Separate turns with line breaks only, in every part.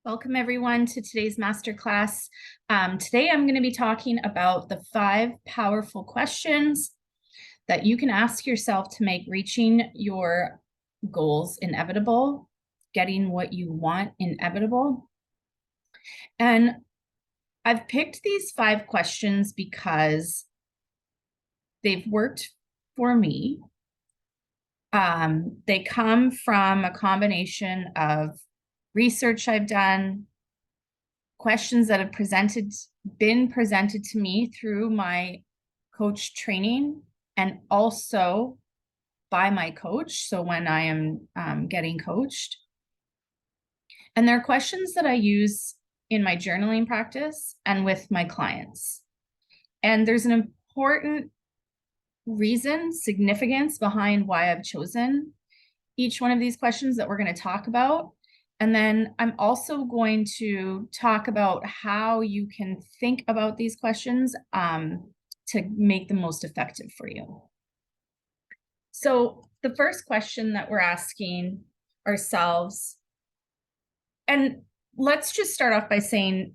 Welcome everyone to today's masterclass. Today I'm going to be talking about the 5 powerful questions that you can ask yourself to make reaching your goals inevitable, getting what you want inevitable. And I've picked these 5 questions because they've worked for me. They come from a combination of research I've done, questions that have been presented to me through my coach training, and also by my coach. So when I am getting coached, and they're questions that I use in my journaling practice and with my clients. And there's an important reason, significance behind why I've chosen each one of these questions that we're going to talk about. And then I'm also going to talk about how you can think about these questions to make them most effective for you. So the first question that we're asking ourselves, and let's just start off by saying,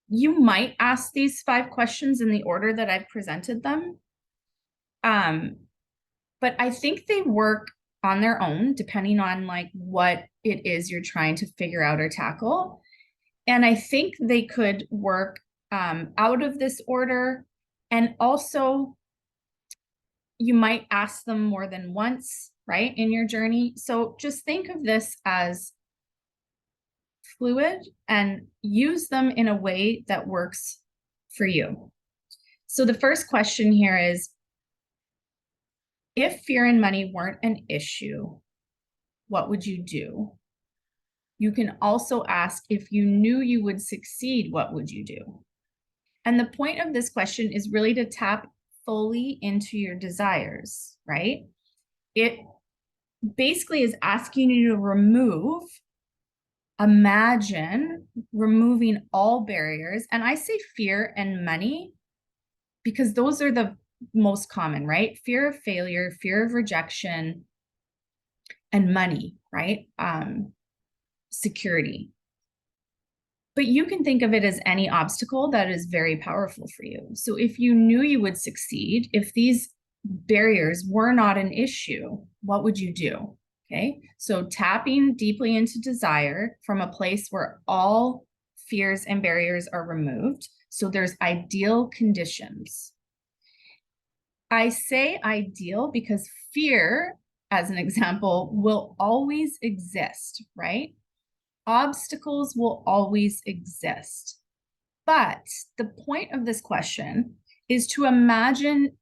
you might ask these 5 questions in the order that I've presented them. But I think they work on their own, depending on like what it is you're trying to figure out or tackle. And I think they could work out of this order. And also, you might ask them more than once, right, in your journey. So just think of this as fluid and use them in a way that works for you. So the first question here is, if fear and money weren't an issue, what would you do? You can also ask, if you knew you would succeed, what would you do? And the point of this question is really to tap fully into your desires, right? It basically is asking you to imagine removing all barriers. And I say fear and money because those are the most common, right? Fear of failure, fear of rejection, and money, right? Security. But you can think of it as any obstacle that is very powerful for you. So if you knew you would succeed, if these barriers were not an issue, what would you do? Okay, so tapping deeply into desire from a place where all fears and barriers are removed. So there's ideal conditions. I say ideal because fear, as an example, will always exist, right? Obstacles will always exist. But the point of this question is to imagine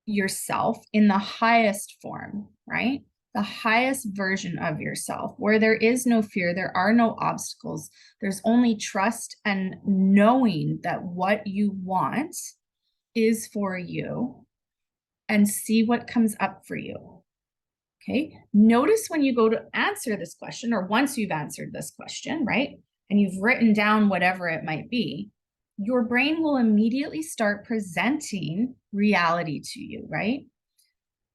yourself in the highest form, right? The highest version of yourself, where there is no fear, there are no obstacles, there's only trust and knowing that what you want is for you, and see what comes up for you. Okay, notice when you go to answer this question, or once you've answered this question, right, and you've written down whatever it might be, your brain will immediately start presenting reality to you, right?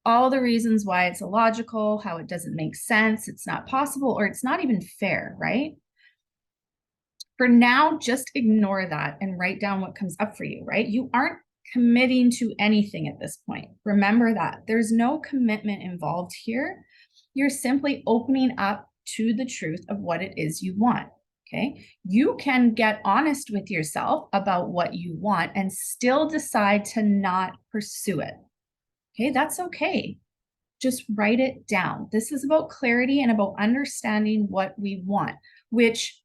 All the reasons why it's illogical, how it doesn't make sense, it's not possible, or it's not even fair, right? For now, just ignore that and write down what comes up for you, right? You aren't committing to anything at this point. Remember that. There's no commitment involved here. You're simply opening up to the truth of what it is you want. Okay, you can get honest with yourself about what you want and still decide to not pursue it. Okay, that's okay. Just write it down. This is about clarity and about understanding what we want, which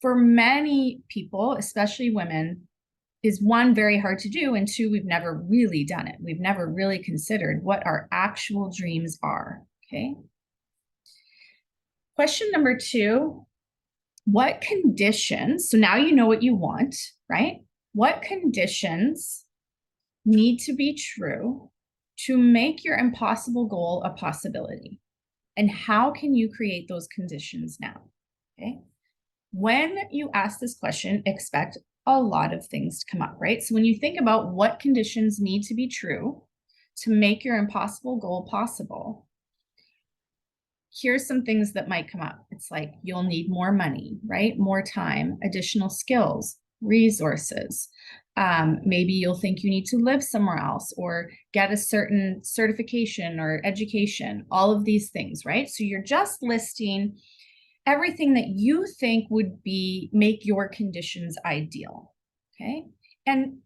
for many people, especially women, is 1, very hard to do, and 2, we've never really done it. We've never really considered what our actual dreams are, okay? Question number 2, what conditions, so now you know what you want, right? What conditions need to be true to make your impossible goal a possibility? And how can you create those conditions now, okay? When you ask this question, expect a lot of things to come up, right? So when you think about what conditions need to be true to make your impossible goal possible, here's some things that might come up. It's like you'll need more money, right? More time, additional skills, resources. Maybe you'll think you need to live somewhere else or get a certain certification or education, all of these things, right? So you're just listing everything that you think would be make your conditions ideal, okay? And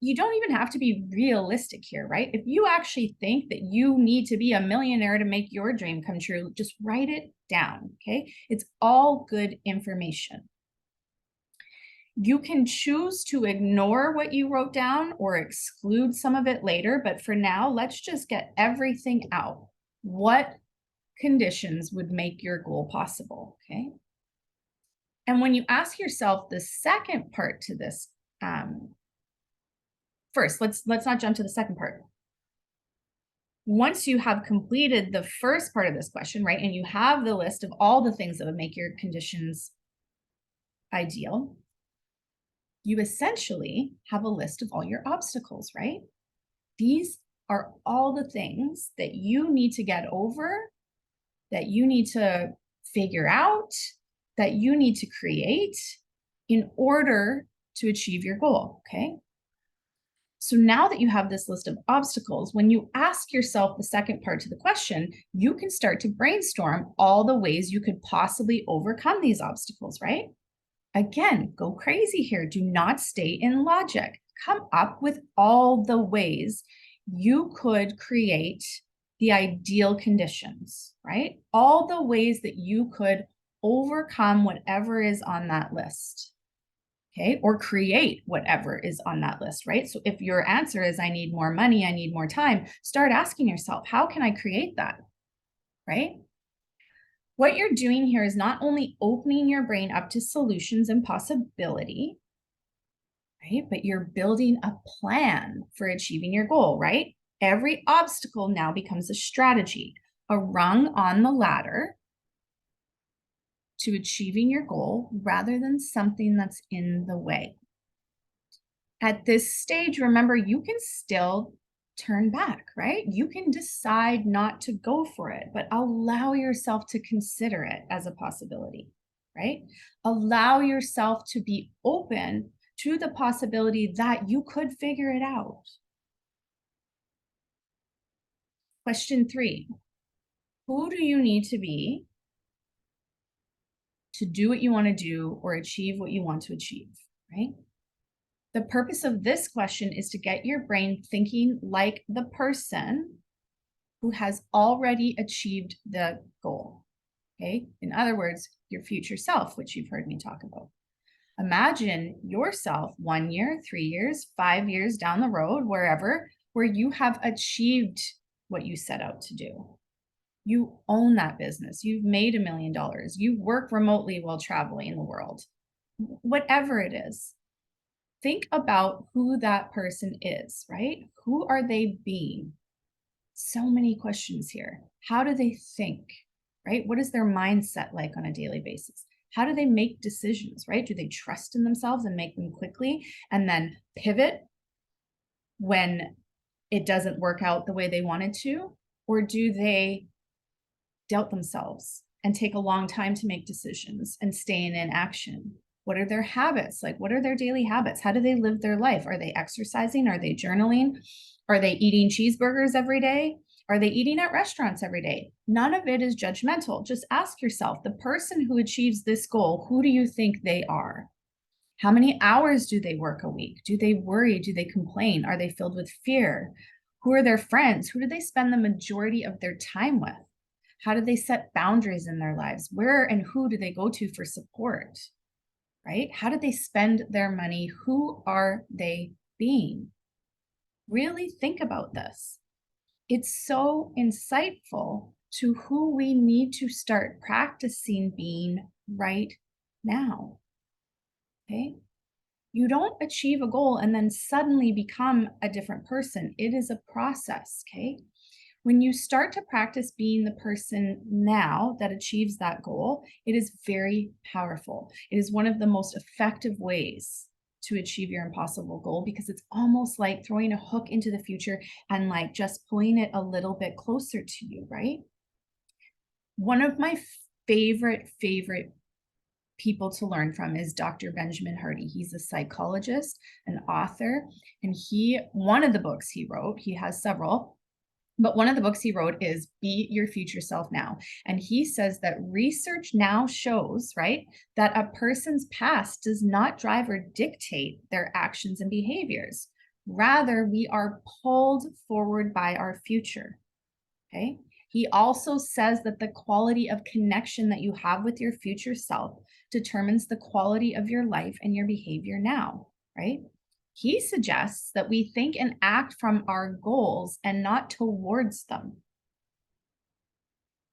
you don't even have to be realistic here, right? If you actually think that you need to be a millionaire to make your dream come true, just write it down, okay? It's all good information. You can choose to ignore what you wrote down or exclude some of it later, but for now, let's just get everything out. What conditions would make your goal possible, okay? And when you ask yourself the second part to this, first, let's not jump to the second part. Once you have completed the first part of this question, right, and you have the list of all the things that would make your conditions ideal, you essentially have a list of all your obstacles, right? These are all the things that you need to get over, that you need to figure out, that you need to create in order to achieve your goal, okay? So now that you have this list of obstacles, when you ask yourself the second part to the question, you can start to brainstorm all the ways you could possibly overcome these obstacles, right? Again, go crazy here. Do not stay in logic. Come up with all the ways you could create the ideal conditions, right? All the ways that you could overcome whatever is on that list, okay? Or create whatever is on that list, right? So if your answer is, I need more money, I need more time, start asking yourself, how can I create that, right? What you're doing here is not only opening your brain up to solutions and possibility, right? But you're building a plan for achieving your goal, right? Every obstacle now becomes a strategy, a rung on the ladder to achieving your goal rather than something that's in the way. At this stage, remember, you can still turn back, right? You can decide not to go for it, but allow yourself to consider it as a possibility, right? Allow yourself to be open to the possibility that you could figure it out. Question 3, who do you need to be to do what you want to do or achieve what you want to achieve, right? The purpose of this question is to get your brain thinking like the person who has already achieved the goal, okay? In other words, your future self, which you've heard me talk about. Imagine yourself 1 year, 3 years, 5 years down the road, wherever, where you have achieved what you set out to do. You own that business. You've made $1 million. You work remotely while traveling in the world. Whatever it is, think about who that person is, right? Who are they being? So many questions here. How do they think, right? What is their mindset like on a daily basis? How do they make decisions, right? Do they trust in themselves and make them quickly and then pivot when it doesn't work out the way they wanted to? Or do they doubt themselves and take a long time to make decisions and stay in inaction? What are their habits? Like, what are their daily habits? How do they live their life? Are they exercising? Are they journaling? Are they eating cheeseburgers every day? Are they eating at restaurants every day? None of it is judgmental. Just ask yourself, the person who achieves this goal, who do you think they are? How many hours do they work a week? Do they worry? Do they complain? Are they filled with fear? Who are their friends? Who do they spend the majority of their time with? How do they set boundaries in their lives? Where and who do they go to for support? Right? How do they spend their money? Who are they being? Really think about this. It's so insightful to who we need to start practicing being right now. Okay? You don't achieve a goal and then suddenly become a different person. It is a process, okay? When you start to practice being the person now that achieves that goal, it is very powerful. It is one of the most effective ways to achieve your impossible goal because it's almost like throwing a hook into the future and like just pulling it a little bit closer to you, right? One of my favorite people to learn from is Dr. Benjamin Hardy. He's a psychologist, an author, and one of the books he wrote, he has several, but one of the books he wrote is Be Your Future Self Now. And he says that research now shows, right, that a person's past does not drive or dictate their actions and behaviors. Rather, we are pulled forward by our future. Okay. He also says that the quality of connection that you have with your future self determines the quality of your life and your behavior now, right? He suggests that we think and act from our goals and not towards them,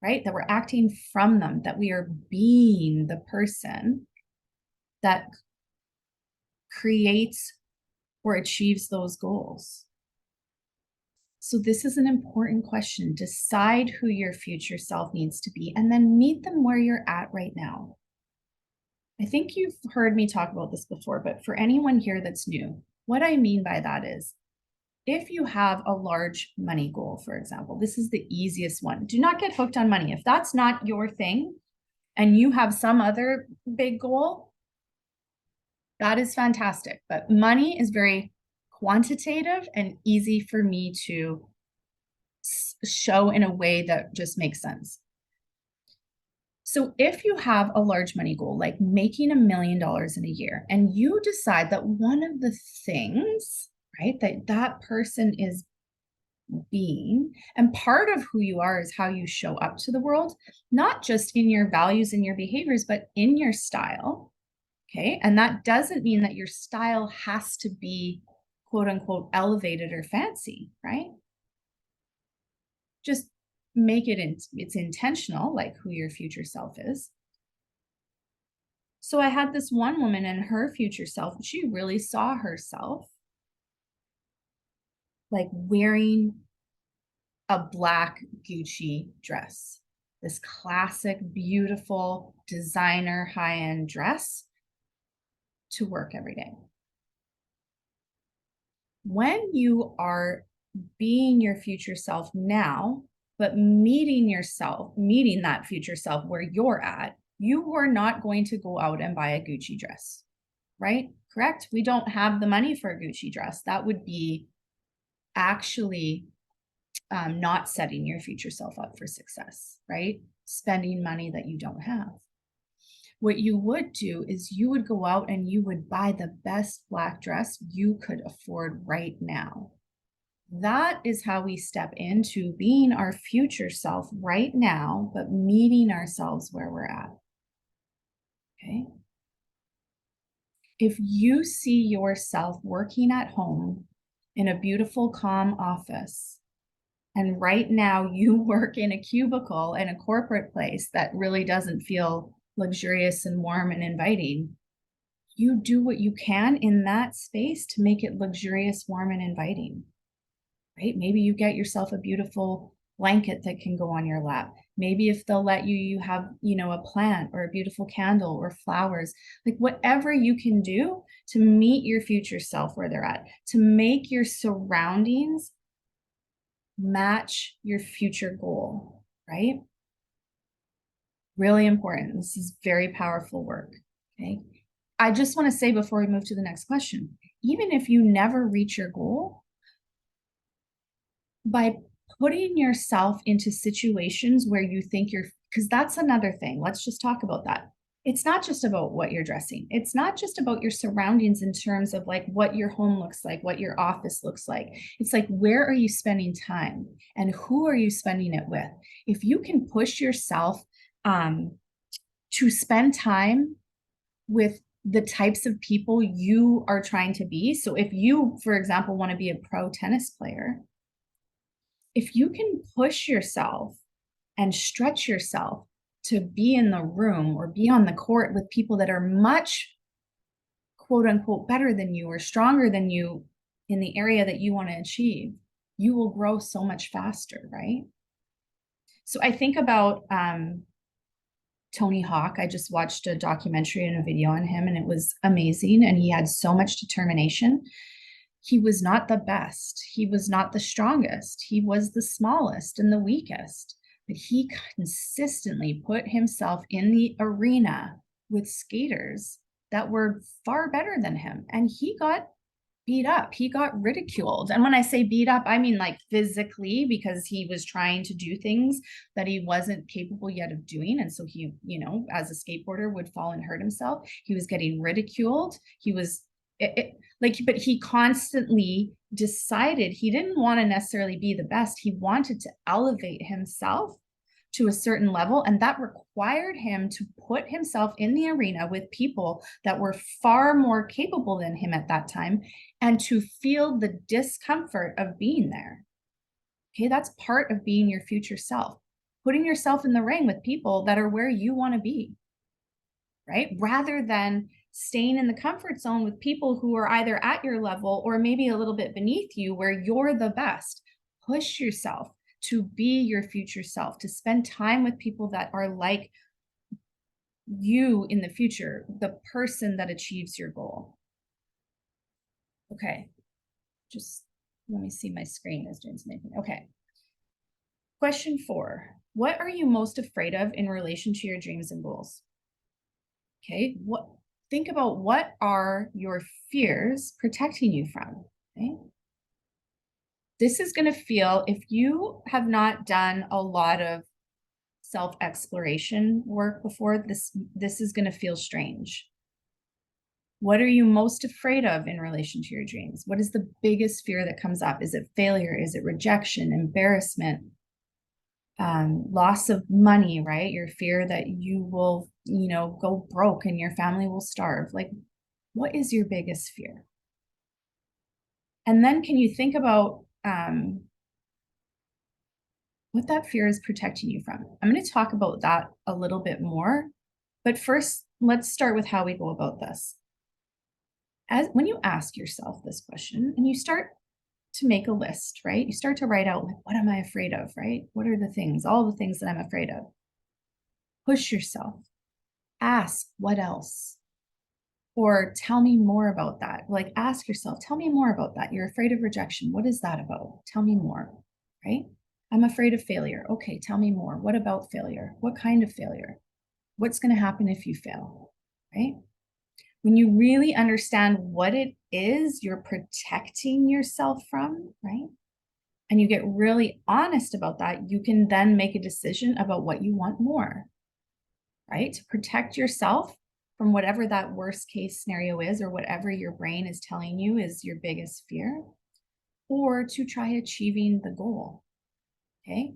right? That we're acting from them, that we are being the person that creates or achieves those goals. So this is an important question. Decide who your future self needs to be and then meet them where you're at right now. I think you've heard me talk about this before, but for anyone here that's new, what I mean by that is if you have a large money goal, for example, this is the easiest one. Do not get hooked on money. If that's not your thing and you have some other big goal, that is fantastic. But money is very quantitative and easy for me to show in a way that just makes sense. So if you have a large money goal, like making $1 million in a year, and you decide that one of the things, right, that person is being, and part of who you are is how you show up to the world, not just in your values and your behaviors, but in your style. Okay. And that doesn't mean that your style has to be quote unquote elevated or fancy, right? Just make it's intentional, like who your future self is. So I had this one woman and her future self, she really saw herself like wearing a black Gucci dress, this classic, beautiful designer high-end dress to work every day. When you are being your future self now, but meeting that future self where you're at, you are not going to go out and buy a Gucci dress, right? Correct? We don't have the money for a Gucci dress. That would be actually not setting your future self up for success, right? Spending money that you don't have. What you would do is you would go out and you would buy the best black dress you could afford right now. That is how we step into being our future self right now, but meeting ourselves where we're at. Okay. If you see yourself working at home in a beautiful, calm office, and right now you work in a cubicle in a corporate place that really doesn't feel luxurious and warm and inviting, you do what you can in that space to make it luxurious, warm, and inviting. Right? Maybe you get yourself a beautiful blanket that can go on your lap. Maybe if they'll let you, you have, a plant or a beautiful candle or flowers, like whatever you can do to meet your future self where they're at, to make your surroundings match your future goal, right? Really important. This is very powerful work. Okay. I just want to say before we move to the next question, even if you never reach your goal, by putting yourself into situations where you think because that's another thing. Let's just talk about that. It's not just about what you're dressing. It's not just about your surroundings in terms of like what your home looks like, what your office looks like. It's like, where are you spending time and who are you spending it with? If you can push yourself to spend time with the types of people you are trying to be. So if you, for example, want to be a pro tennis player, if you can push yourself and stretch yourself to be in the room or be on the court with people that are much, quote unquote, better than you or stronger than you in the area that you want to achieve, you will grow so much faster, right? So I think about Tony Hawk. I just watched a documentary and a video on him, and it was amazing. And he had so much determination. He was not the best. He was not the strongest. He was the smallest and the weakest. but he consistently put himself in the arena with skaters that were far better than him. And he got beat up. He got ridiculed. And when I say beat up, I mean like physically, because he was trying to do things that he wasn't capable yet of doing. And so he, as a skateboarder would fall and hurt himself. He was getting ridiculed. He was but he constantly decided he didn't want to necessarily be the best. He wanted to elevate himself to a certain level, and that required him to put himself in the arena with people that were far more capable than him at that time, and to feel the discomfort of being there. Okay, that's part of being your future self, putting yourself in the ring with people that are where you want to be, right? Rather than staying in the comfort zone with people who are either at your level or maybe a little bit beneath you, where you're the best. Push yourself to be your future self, to spend time with people that are like you in the future, the person that achieves your goal. Okay, just let me see, my screen is doing something. Okay. Question 4. What are you most afraid of in relation to your dreams and goals? Okay, think about what are your fears protecting you from, okay? This is going to feel, if you have not done a lot of self-exploration work before, this is going to feel strange. What are you most afraid of in relation to your dreams? What is the biggest fear that comes up? Is it failure? Is it rejection, embarrassment, loss of money, right? Your fear that you will, go broke and your family will starve. Like, what is your biggest fear? And then can you think about what that fear is protecting you from? I'm going to talk about that a little bit more, but first, let's start with how we go about this. When you ask yourself this question and you start to make a list, right? You start to write out, like, what am I afraid of, right? What are the things, all the things that I'm afraid of? Push yourself. Ask, what else? Or tell me more about that. Like, ask yourself, tell me more about that. You're afraid of rejection. What is that about? Tell me more, right? I'm afraid of failure. Okay, tell me more. What about failure? What kind of failure? What's going to happen if you fail, right? When you really understand what it is you're protecting yourself from, right? And you get really honest about that, you can then make a decision about what you want more, right? To protect yourself from whatever that worst case scenario is, or whatever your brain is telling you is your biggest fear, or to try achieving the goal, okay?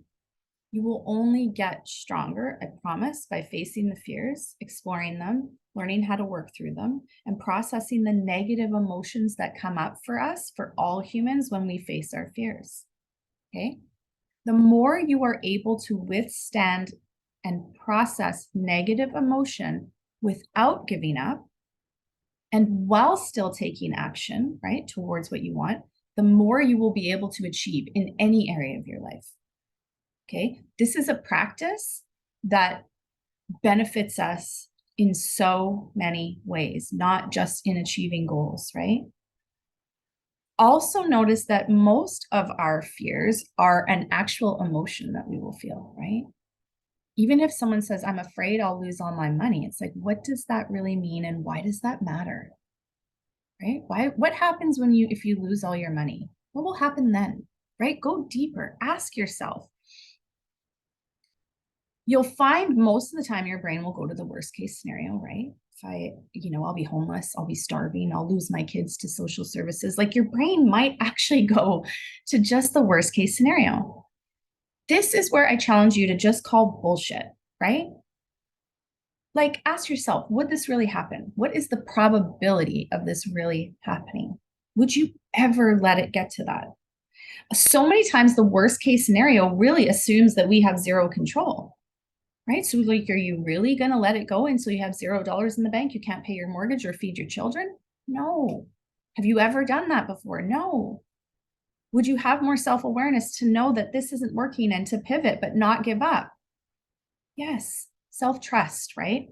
You will only get stronger, I promise, by facing the fears, exploring them, learning how to work through them, and processing the negative emotions that come up for us, for all humans, when we face our fears, okay? The more you are able to withstand and process negative emotion without giving up, and while still taking action, right, towards what you want, the more you will be able to achieve in any area of your life. Okay, this is a practice that benefits us in so many ways, not just in achieving goals, right? Also notice that most of our fears are an actual emotion that we will feel, right? Even if someone says, I'm afraid I'll lose all my money, it's like, what does that really mean? And why does that matter? Right? What happens if you lose all your money? What will happen then? Right? Go deeper. Ask yourself. You'll find most of the time your brain will go to the worst case scenario, right? If I'll be homeless, I'll be starving, I'll lose my kids to social services. Like, your brain might actually go to just the worst case scenario. This is where I challenge you to just call bullshit, right? Like, ask yourself, would this really happen? What is the probability of this really happening? Would you ever let it get to that? So many times the worst case scenario really assumes that we have zero control, right? So like, are you really going to let it go until you have $0 in the bank? You can't pay your mortgage or feed your children? No. Have you ever done that before? No. Would you have more self-awareness to know that this isn't working and to pivot but not give up? Yes. Self-trust, right?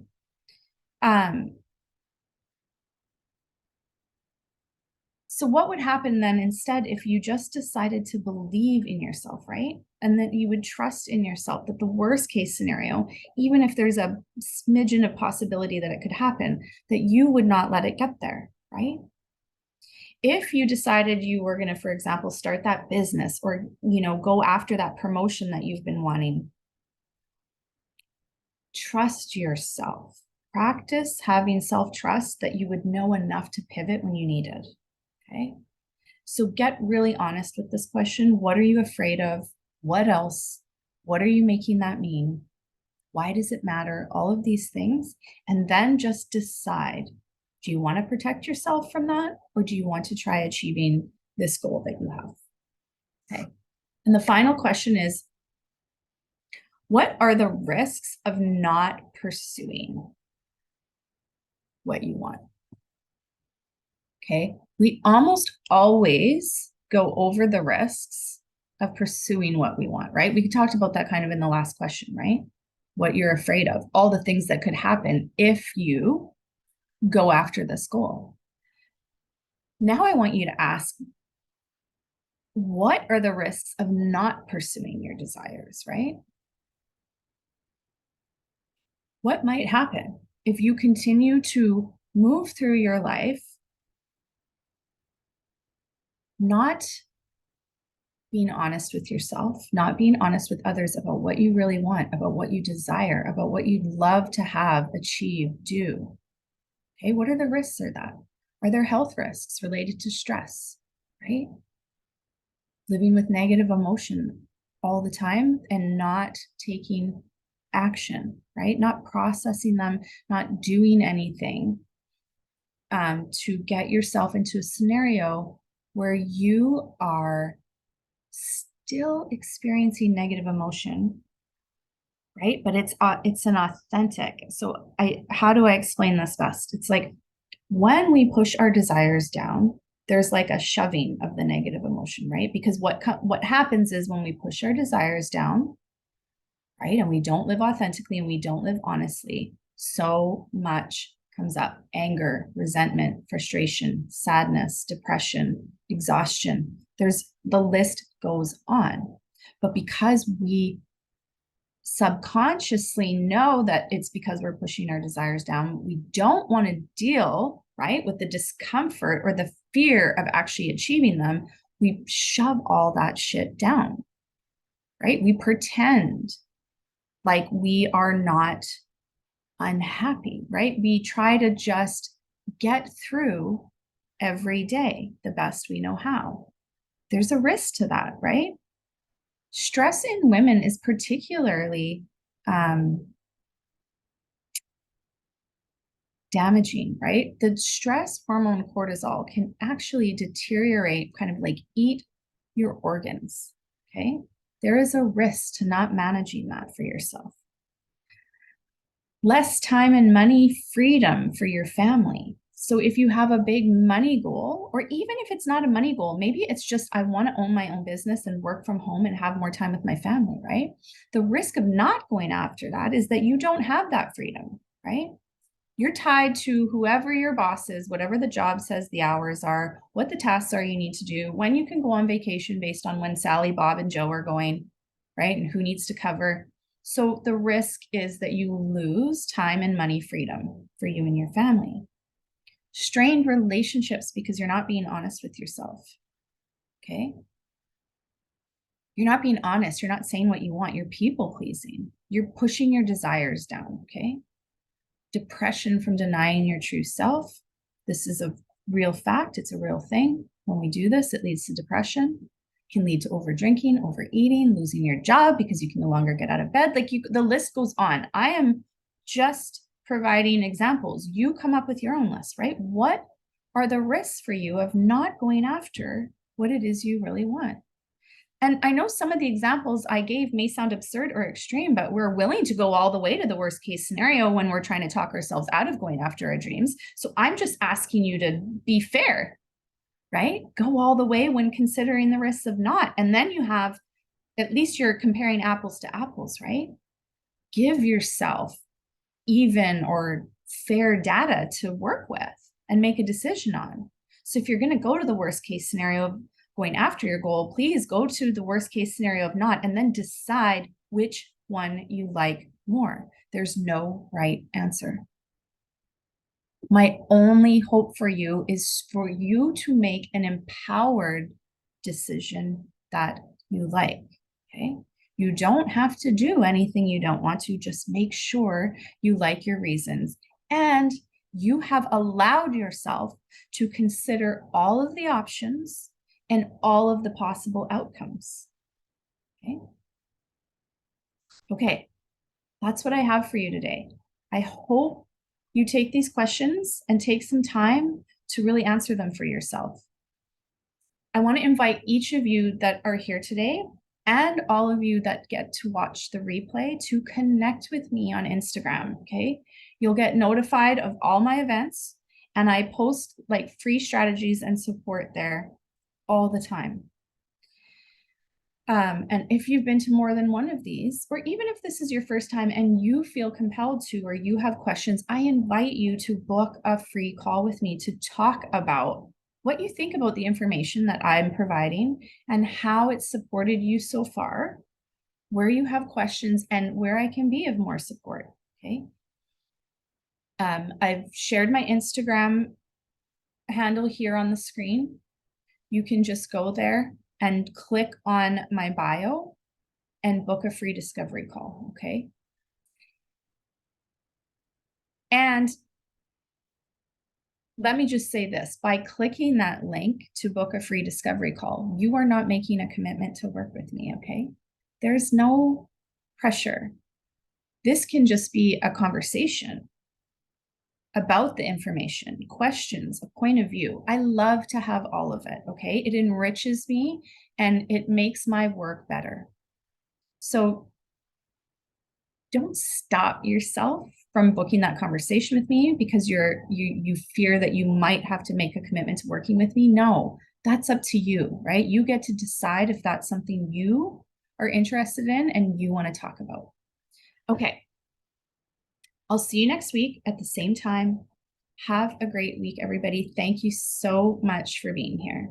So what would happen then instead if you just decided to believe in yourself, right? And that you would trust in yourself that the worst case scenario, even if there's a smidgen of possibility that it could happen, that you would not let it get there, right? If you decided you were going to, for example, start that business or, go after that promotion that you've been wanting, trust yourself. Practice having self-trust that you would know enough to pivot when you needed. Okay. So get really honest with this question. What are you afraid of? What else? What are you making that mean? Why does it matter? All of these things. And then just decide, do you want to protect yourself from that? Or do you want to try achieving this goal that you have? Okay. And the final question is, what are the risks of not pursuing what you want? Okay. We almost always go over the risks of pursuing what we want, right? We talked about that kind of in the last question, right? What you're afraid of, all the things that could happen if you go after this goal. Now I want you to ask, what are the risks of not pursuing your desires, right? What might happen if you continue to move through your life not being honest with yourself, not being honest with others about what you really want, about what you desire, about what you'd love to have, achieve, do? Okay, what are the risks of that? Are there health risks related to stress, right? Living with negative emotion all the time and not taking action, right? Not processing them, not doing anything to get yourself into a scenario where you are still experiencing negative emotion, right? But it's an authentic. So how do I explain this best? It's like when we push our desires down, there's like a shoving of the negative emotion, right? Because what happens is when we push our desires down, right, and we don't live authentically and we don't live honestly, so much comes up: anger, resentment, frustration, sadness, depression, exhaustion. The list goes on. But because we subconsciously know that it's because we're pushing our desires down, we don't want to deal, right, with the discomfort or the fear of actually achieving them. We shove all that shit down, right? We pretend like we are not unhappy, right? We try to just get through every day the best we know how. There's a risk to that, right? Stress in women is particularly damaging, right? The stress hormone cortisol can actually deteriorate, kind of like eat your organs, okay? There is a risk to not managing that for yourself. Less time and money freedom for your family. So if you have a big money goal, or even if it's not a money goal, maybe it's just, I want to own my own business and work from home and have more time with my family, right? The risk of not going after that is that you don't have that freedom, right? You're tied to whoever your boss is, whatever the job says the hours are, what the tasks are you need to do, when you can go on vacation based on when Sally, Bob, and Joe are going, right? And who needs to cover. So the risk is that you lose time and money freedom for you and your family. Strained relationships because you're not being honest with yourself, okay? You're not being honest. You're not saying what you want. You're people pleasing. You're pushing your desires down, okay? Depression from denying your true self. This is a real fact. It's a real thing. When we do this, it leads to depression. It can lead to over drinking, overeating, losing your job because you can no longer get out of bed. The list goes on. I am just providing examples. You come up with your own list, right? What are the risks for you of not going after what it is you really want? And I know some of the examples I gave may sound absurd or extreme, but we're willing to go all the way to the worst case scenario when we're trying to talk ourselves out of going after our dreams. So I'm just asking you to be fair, right? Go all the way when considering the risks of not. And then you have, at least you're comparing apples to apples, right? Give yourself even or fair data to work with and make a decision on. So if you're going to go to the worst case scenario of going after your goal, please go to the worst case scenario of not, and then decide which one you like more. There's no right answer. My only hope for you is for you to make an empowered decision that you like. Okay. You don't have to do anything you don't want to. Just make sure you like your reasons and you have allowed yourself to consider all of the options and all of the possible outcomes. Okay. Okay. That's what I have for you today. I hope you take these questions and take some time to really answer them for yourself. I want to invite each of you that are here today and all of you that get to watch the replay to connect with me on Instagram. Okay. You'll get notified of all my events, and I post like free strategies and support there all the time. And if you've been to more than one of these, or even if this is your first time and you feel compelled to, or you have questions, I invite you to book a free call with me to talk about what you think about the information that I'm providing and how it's supported you so far, where you have questions, and where I can be of more support. Okay. I've shared my Instagram handle here on the screen. You can just go there and click on my bio and book a free discovery call. Okay. And let me just say this, by clicking that link to book a free discovery call, you are not making a commitment to work with me. Okay. There's no pressure. This can just be a conversation about the information, questions, a point of view. I love to have all of it. Okay. It enriches me and it makes my work better. So don't stop yourself from booking that conversation with me because you fear that you might have to make a commitment to working with me. No, that's up to you, right? You get to decide if that's something you are interested in and you want to talk about. Okay. I'll see you next week at the same time. Have a great week, everybody. Thank you so much for being here.